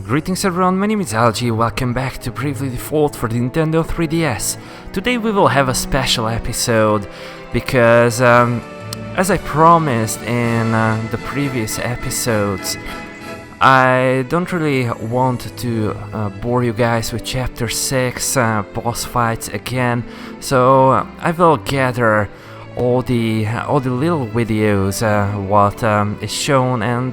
Greetings everyone, my name is Algie, welcome back to Bravely Default for the Nintendo 3DS. Today we will have a special episode because, as I promised in the previous episodes, I don't really want to bore you guys with Chapter 6 boss fights again, so I will gather all the little videos what is shown, and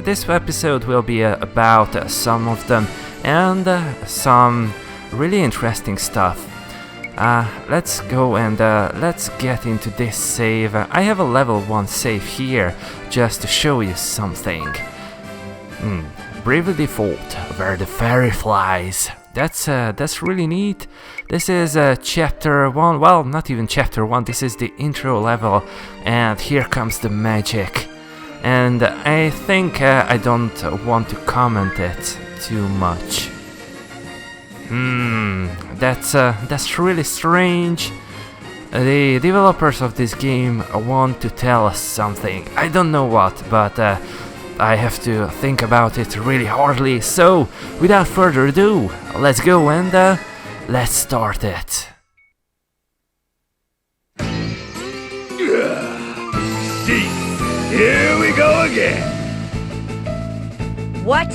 this episode will be about some of them and some really interesting stuff. Let's go and let's get into this save. I have a level 1 save here just to show you something. Bravely Default, where the fairy flies. That's really neat. This is chapter 1, well, not even chapter 1, this is the intro level, and here comes the magic. And I think I don't want to comment it too much. That's really strange. The developers of this game want to tell us something. I don't know what, but I have to think about it really hardly, so without further ado, let's go and let's start it. See, here we go again. What?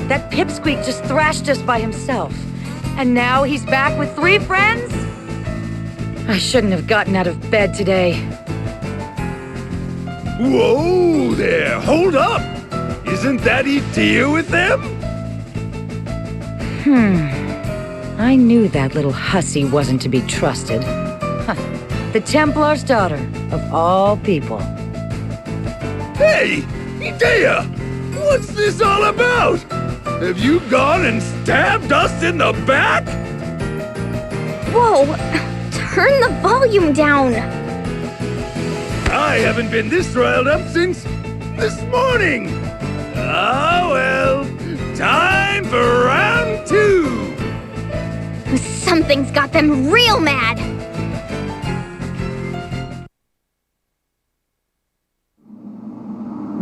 That pipsqueak just thrashed us by himself. And now he's back with 3 friends? I shouldn't have gotten out of bed today. Whoa there, hold up! Isn't that Idea with them? I knew that little hussy wasn't to be trusted. The Templar's daughter, of all people. Hey, Idea! What's this all about? Have you gone and stabbed us in the back? Whoa! Turn the volume down! I haven't been this riled up since this morning! Ah, well, time for round 2! Something's got them real mad!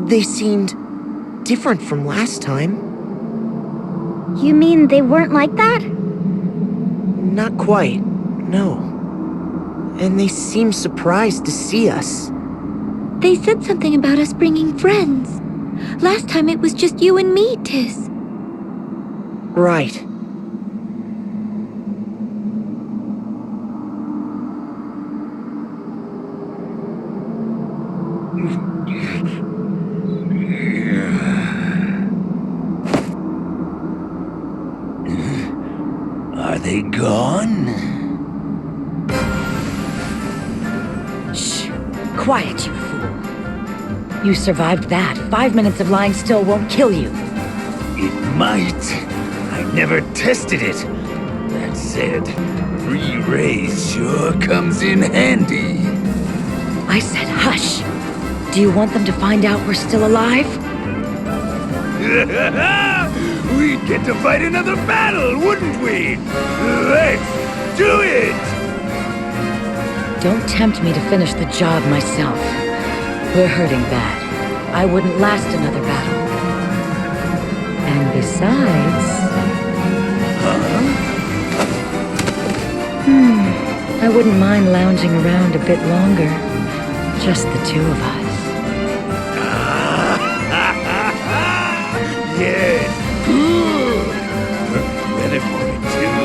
They seemed different from last time. You mean they weren't like that? Not quite, no. And they seemed surprised to see us. They said something about us bringing friends. Last time it was just you and me, Tiz. Right. Are they gone? Shh. Quiet, you fool. You survived that. 5 minutes of lying still won't kill you. It might. I never tested it. That said, 3 rays sure comes in handy. I said hush. Do you want them to find out we're still alive? We'd get to fight another battle, wouldn't we? Let's do it! Don't tempt me to finish the job myself. We're hurting bad. I wouldn't last another battle. And besides... I wouldn't mind lounging around a bit longer. Just the 2 of us. Yes, good! Ready for it, too.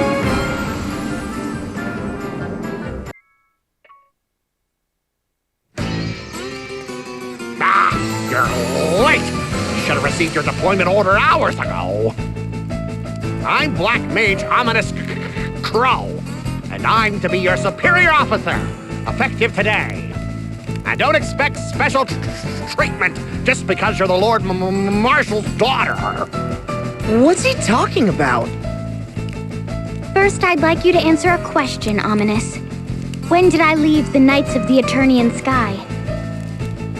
You're late! You should have received your deployment order hours ago. I'm Black Mage Ominous Crow, and I'm to be your superior officer, effective today. And don't expect special treatment just because you're the Lord Marshal's daughter. What's he talking about? First, I'd like you to answer a question, Ominous. When did I leave the Knights of the Eternian Sky?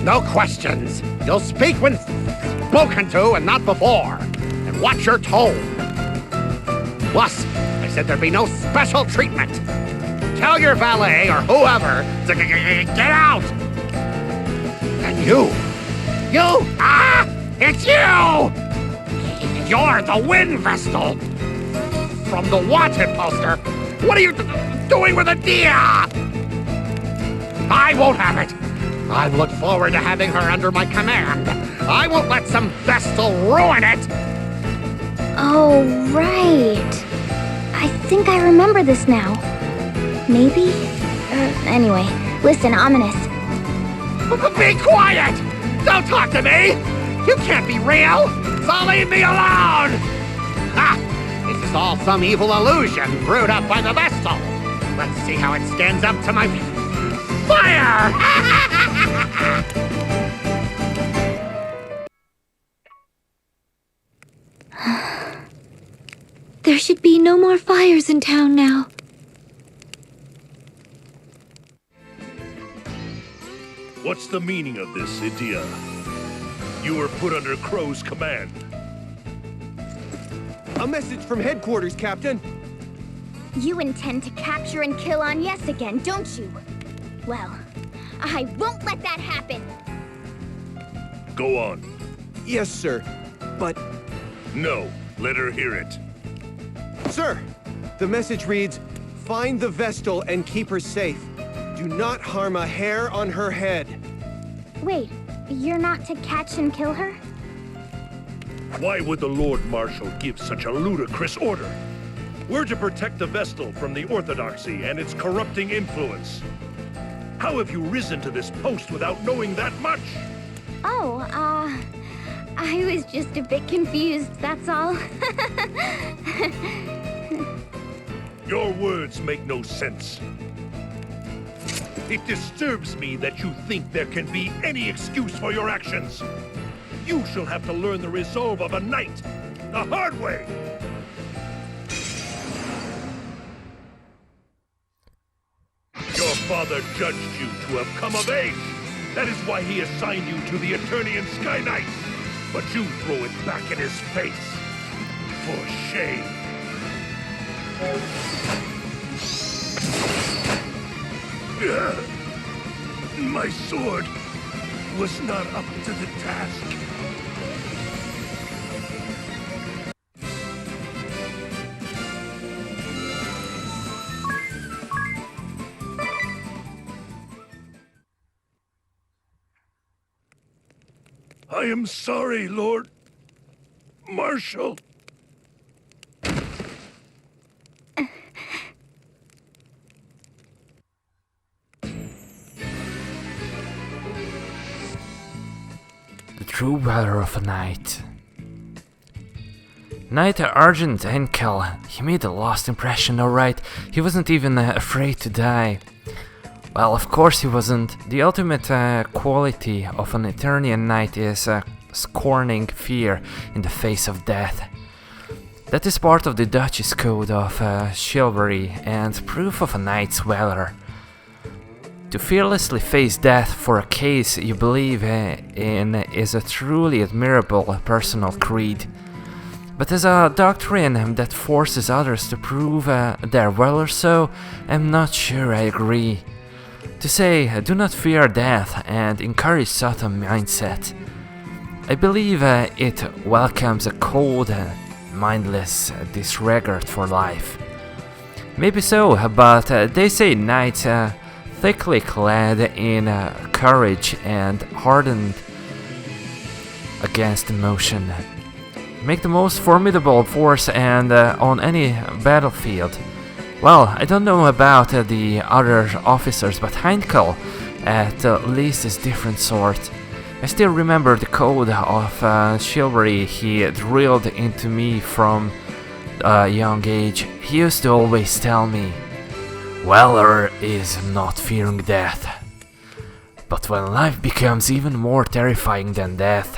No questions. You'll speak when spoken to and not before. And watch your tone. Plus, I said there'd be no special treatment. Tell your valet or whoever to get out. And you! It's you! You're the wind vestal! From the wanted poster! What are you doing with a deer? I won't have it! I look forward to having her under my command. I won't let some vestal ruin it! Oh, right. I think I remember this now. Maybe? Anyway, listen, Ominous. Be quiet! Don't talk to me! You can't be real! So leave me alone! Ha! This is all some evil illusion brewed up by the Vestal. Let's see how it stands up to my fire! There should be no more fires in town now. What's the meaning of this, Idia? You were put under Crow's command. A message from headquarters, Captain. You intend to capture and kill Agnes again, don't you? Well, I won't let that happen. Go on. Yes, sir. But, No, let her hear it. sir, the message reads, "Find the Vestal and keep her safe. Do not harm a hair on her head." Wait, you're not to catch and kill her? Why would the Lord Marshal give such a ludicrous order? We're to protect the Vestal from the Orthodoxy and its corrupting influence. How have you risen to this post without knowing that much? Oh, I was just a bit confused, that's all. Your words make no sense. It disturbs me that you think there can be any excuse for your actions. You shall have to learn the resolve of a knight, the hard way. Your father judged you to have come of age. That is why he assigned you to the Eternian Sky Knight. But you throw it back in his face. For shame. My sword was not up to the task. I am sorry, Lord Marshal. The true valor of a knight. Knight Argent Enkel. He made a lost impression, alright. He wasn't even afraid to die. Well, of course he wasn't. The ultimate quality of an Eternian knight is scorning fear in the face of death. That is part of the Duchy's code of chivalry and proof of a knight's valor. To fearlessly face death for a cause you believe in is a truly admirable personal creed. But as a doctrine that forces others to prove their valor so, I'm not sure I agree. To say, do not fear death and encourage such a mindset. I believe it welcomes a cold, mindless disregard for life. Maybe so, but they say knights thickly clad in courage and hardened against emotion make the most formidable force and on any battlefield. Well, I don't know about the other officers, but Heinkel at least is different sort. I still remember the code of chivalry he drilled into me from a young age. He used to always tell me, valor is not fearing death. But when life becomes even more terrifying than death,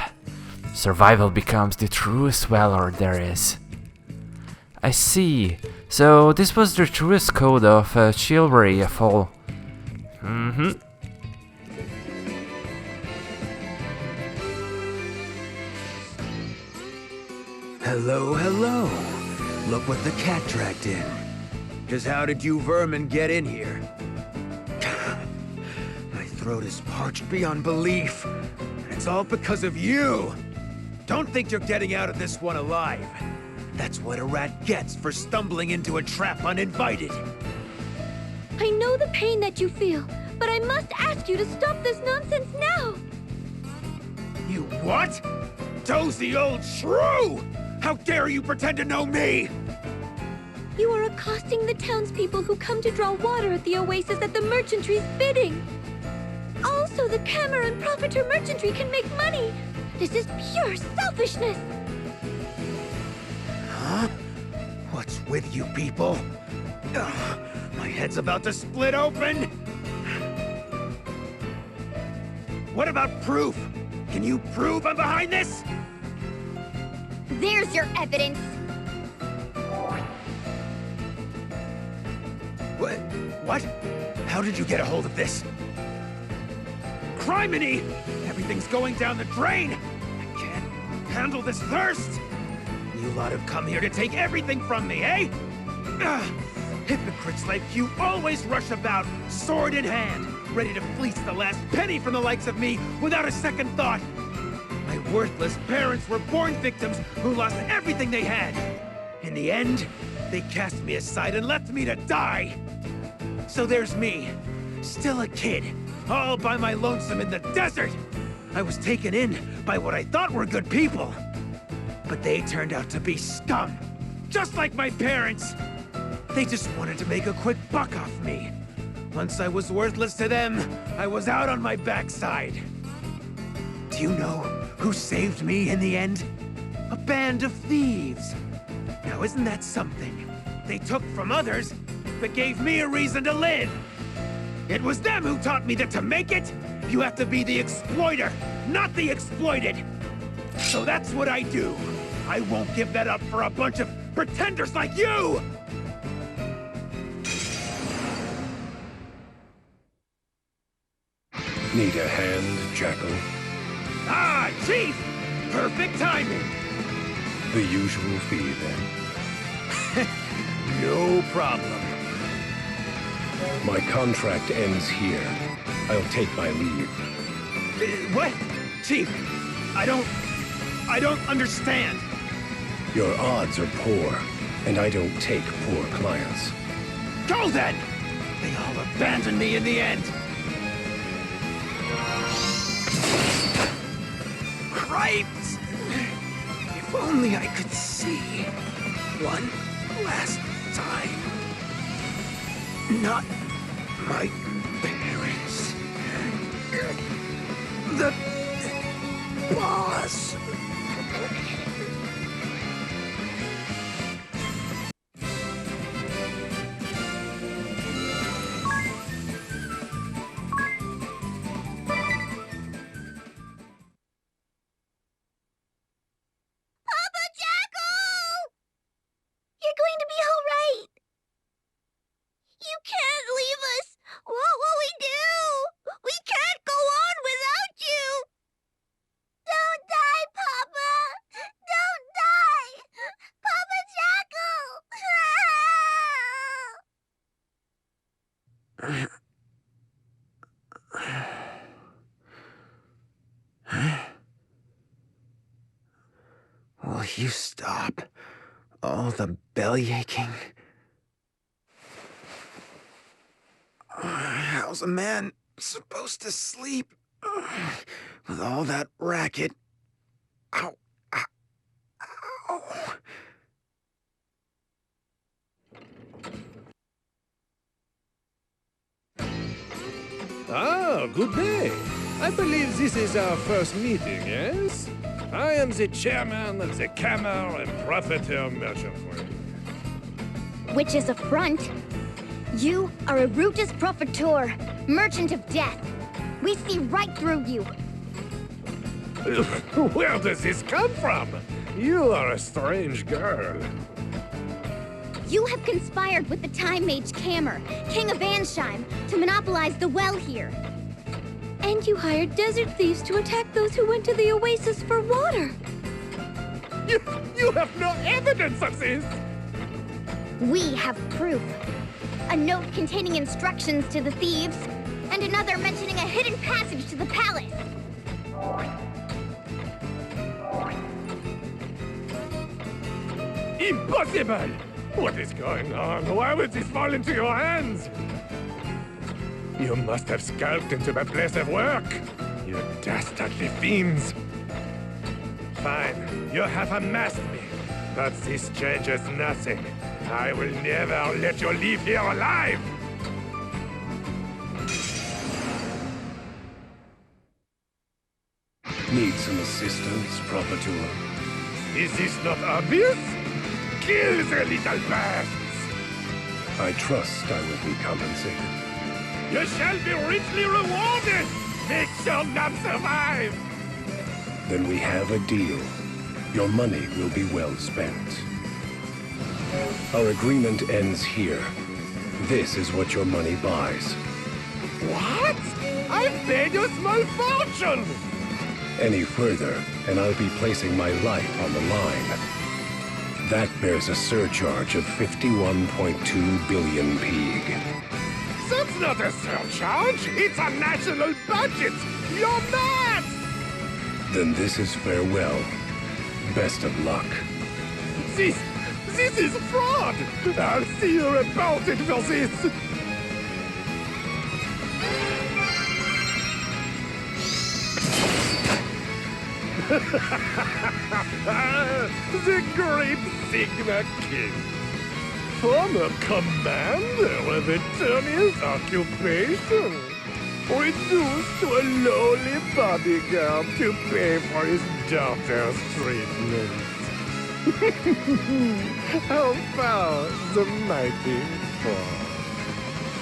survival becomes the truest valor there is. I see. So this was the truest code of chivalry of all. Hello, hello. Look what the cat dragged in. Just how did you vermin get in here? My throat is parched beyond belief. And it's all because of you. Don't think you're getting out of this one alive. That's what a rat gets for stumbling into a trap uninvited. I know the pain that you feel, but I must ask you to stop this nonsense now. You what? Dozy old shrew! How dare you pretend to know me? You are accosting the townspeople who come to draw water at the oasis at the merchantry's bidding. Also, the Camera and Profiter merchantry can make money. This is pure selfishness. Huh? What's with you people? Ugh, my head's about to split open! What about proof? Can you prove I'm behind this? There's your evidence. What? How did you get a hold of this? Criminy! Everything's going down the drain! I can't handle this thirst! You lot have come here to take everything from me, eh? Ugh. Hypocrites like you always rush about, sword in hand, ready to fleece the last penny from the likes of me without a second thought. My worthless parents were born victims who lost everything they had. In the end, they cast me aside and left me to die. So there's me, still a kid, all by my lonesome in the desert. I was taken in by what I thought were good people. But they turned out to be scum, just like my parents. They just wanted to make a quick buck off me. Once I was worthless to them, I was out on my backside. Do you know who saved me in the end? A band of thieves. Now isn't that something? They took from others, but gave me a reason to live. It was them who taught me that to make it, you have to be the exploiter, not the exploited. So that's what I do. I won't give that up for a bunch of pretenders like you! Need a hand, Jackal? Ah, Chief! Perfect timing! The usual fee, then. No problem. My contract ends here. I'll take my leave. What? Chief, I don't understand. Your odds are poor, and I don't take poor clients. Go then! They all abandoned me in the end. Cripes! If only I could see one last time. Not my parents. The boss. Will you stop all the bellyaching? How's a man supposed to sleep with all that racket? Ow, ow, ow. Ah, good day. I believe this is our first meeting, yes? I am the chairman of the Camera and Profiter merchantry. Which is a front. You are a Rutus Profiteur, merchant of death. We see right through you. Where does this come from? You are a strange girl. You have conspired with the Time Mage Cammer, King of Ansheim, to monopolize the well here. And you hired desert thieves to attack those who went to the oasis for water. You have no evidence of this! We have proof. A note containing instructions to the thieves, and another mentioning a hidden passage to the palace. Impossible! What is going on? Why would this fall into your hands? You must have scalped into my place of work, you dastardly fiends. Fine, you have amassed me, but this changes nothing. I will never let you leave here alive! Need some assistance, Propator? Is this not obvious? Kill the little bastards! I trust I will be compensated. You shall be richly rewarded! Make sure none survive! Then we have a deal. Your money will be well spent. Our agreement ends here. This is what your money buys. What? I've paid you a small fortune! Any further, and I'll be placing my life on the line. That bears a surcharge of 51.2 billion Pig. That's not a surcharge! It's a national budget! You're mad! Then this is farewell. Best of luck. This is fraud! I'll see you reported for this! The great Sigma King. Former commander of Eternia's occupation. Reduced to a lowly bodyguard to pay for his daughter's treatment. How far the mighty fall.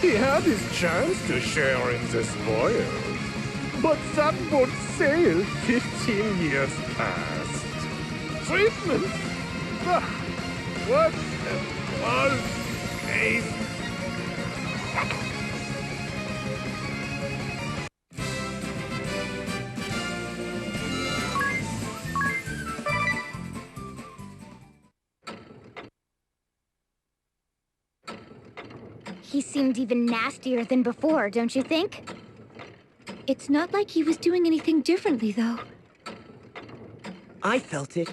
He had his chance to share in the spoils, but that boat sailed 15 years past. Treatment? Ah, what was case? He seemed even nastier than before, don't you think? It's not like he was doing anything differently, though. I felt it.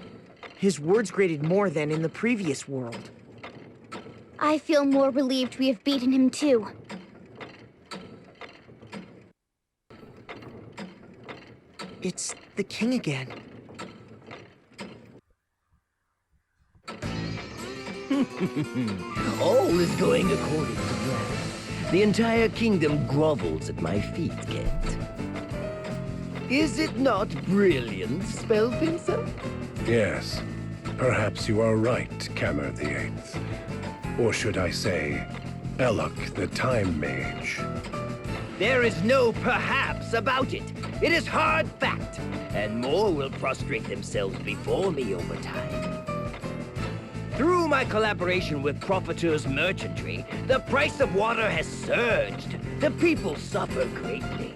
His words grated more than in the previous world. I feel more relieved we have beaten him, too. It's the king again. All is going according to plan. The entire kingdom grovels at my feet, Kent. Is it not brilliant, Spellpincer? Yes. Perhaps you are right, Cammer the Eighth. Or should I say, Elok the Time Mage. There is no perhaps about it. It is hard fact, and more will prostrate themselves before me over time. Through my collaboration with Propator's merchantry, the price of water has surged. The people suffer greatly.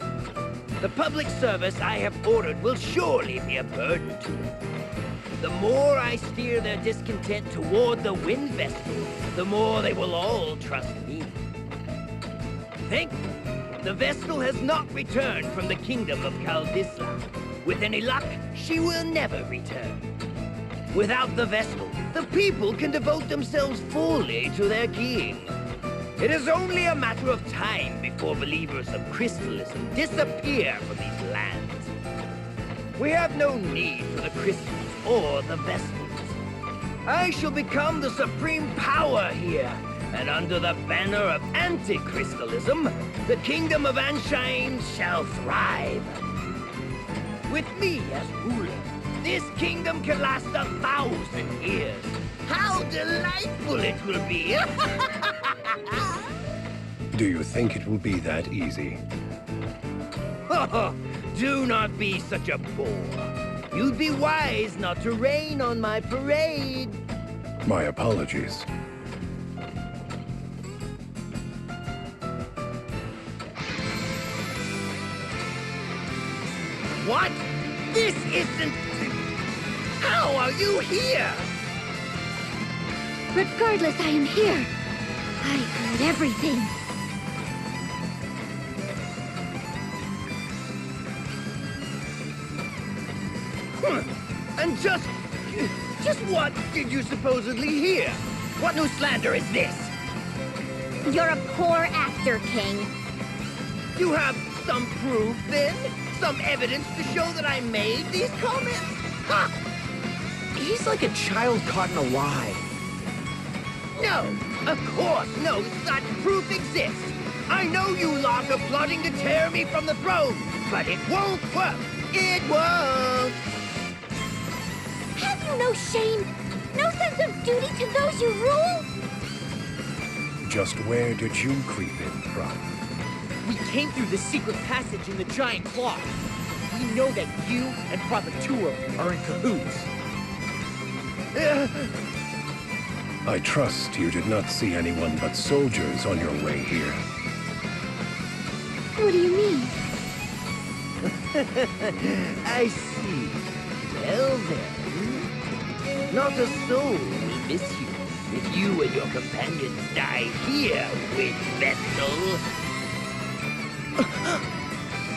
The public service I have ordered will surely be a burden to them. The more I steer their discontent toward the Wind Vessel, the more they will all trust me. Thankfully, the Vestal has not returned from the kingdom of Kaldisla. With any luck, she will never return. Without the Vestal, the people can devote themselves fully to their king. It is only a matter of time before believers of crystalism disappear from these lands. We have no need for the crystals or the Vestals. I shall become the supreme power here, and under the banner of anti-crystalism, the kingdom of Anshine shall thrive. With me as ruler, this kingdom can last 1,000 years. How delightful it will be! Do you think it will be that easy? Do not be such a bore. You'd be wise not to rain on my parade. My apologies. What? This isn't... How are you here? Regardless, I am here. I heard everything. And just Just what did you supposedly hear? What new slander is this? You're a poor actor, King. You have some proof, then? Some evidence to show that I made these comments? Ha! He's like a child caught in a lie. No, of course no such proof exists. I know you lot are plotting to tear me from the throne, but it won't work. It won't. Have you no shame? No sense of duty to those you rule? Just where did you creep in from? We came through the secret passage in the giant clock. We know that you and Profiteur are in cahoots. I trust you did not see anyone but soldiers on your way here. What do you mean? I see. Well then, not a soul will miss you if you and your companions die here with Vestal.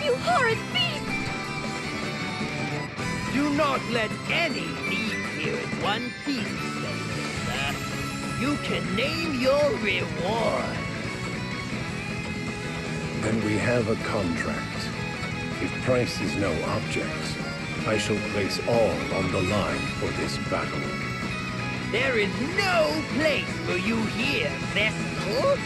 You horrid beast! Do not let any leave here in one piece, Spencer. You can name your reward. Then we have a contract. If price is no object, I shall place all on the line for this battle. There is no place for you here, Vestal.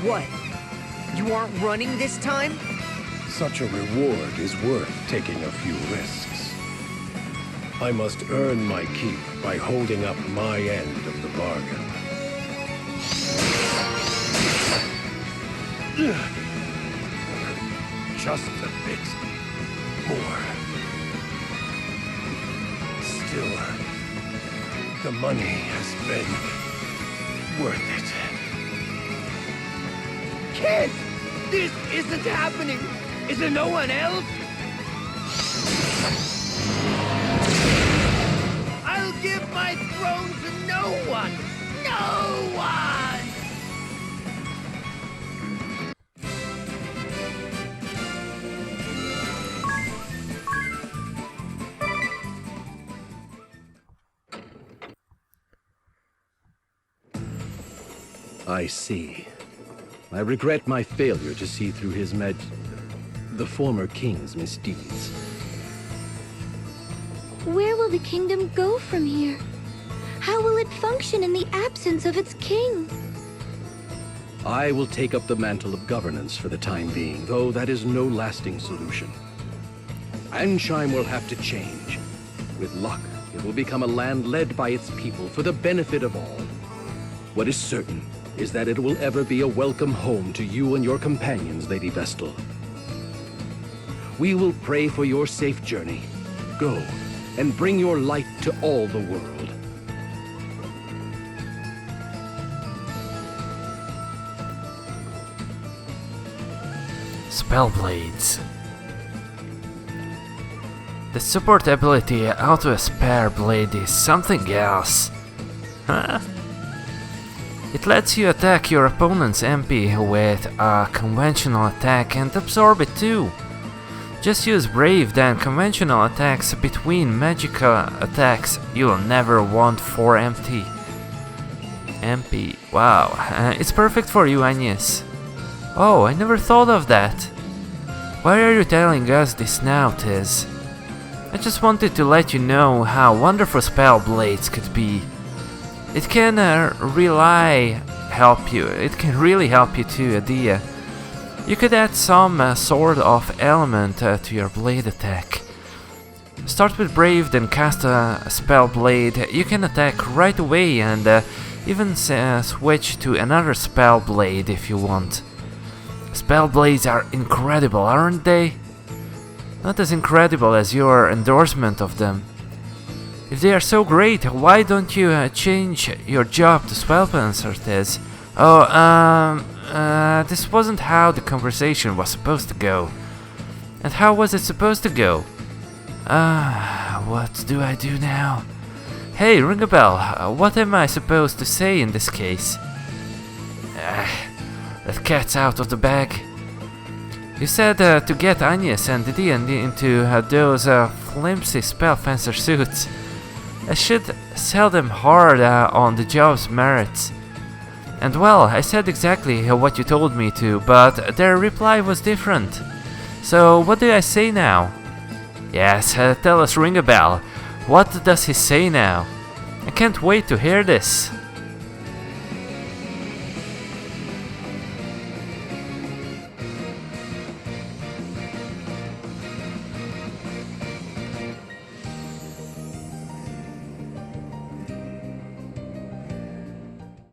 What? You aren't running this time? Such a reward is worth taking a few risks. I must earn my keep by holding up my end of the bargain. Just a bit more. Still, the money has been worth it. Kid! This isn't happening! Is there no one else? I'll give my throne to no one! No one! I see. I regret my failure to see through the former king's misdeeds. Where will the kingdom go from here? How will it function in the absence of its king? I will take up the mantle of governance for the time being, though that is no lasting solution. Ansheim will have to change. With luck, it will become a land led by its people for the benefit of all. What is certain is that it will ever be a welcome home to you and your companions, Lady Vestal. We will pray for your safe journey. Go, and bring your light to all the world. Spellblades. The support ability Auto Spare Blade is something else. Huh? It lets you attack your opponent's MP with a conventional attack and absorb it too. Just use Brave, then conventional attacks between magical attacks you'll never want for MP. Wow, it's perfect for you, Agnes. Oh, I never thought of that. Why are you telling us this now, Tiz? I just wanted to let you know how wonderful spell blades could be. It can really help you too, Adia. You could add some sort of element to your blade attack. Start with Brave, then cast a spell blade. You can attack right away and even switch to another spell blade if you want. Spell blades are incredible, aren't they? Not as incredible as your endorsement of them. If they are so great, why don't you change your job to Spellpanzer, Tiz? Oh, this wasn't how the conversation was supposed to go. And how was it supposed to go? What do I do now? Hey, ring a bell. What am I supposed to say in this case? That cat's out of the bag. You said to get Agnes and Didi into those flimsy spellfencer suits. I should sell them hard on the job's merits. And well, I said exactly what you told me to, but their reply was different. So what do I say now? Yes, tell us, ring a bell. What does he say now? I can't wait to hear this.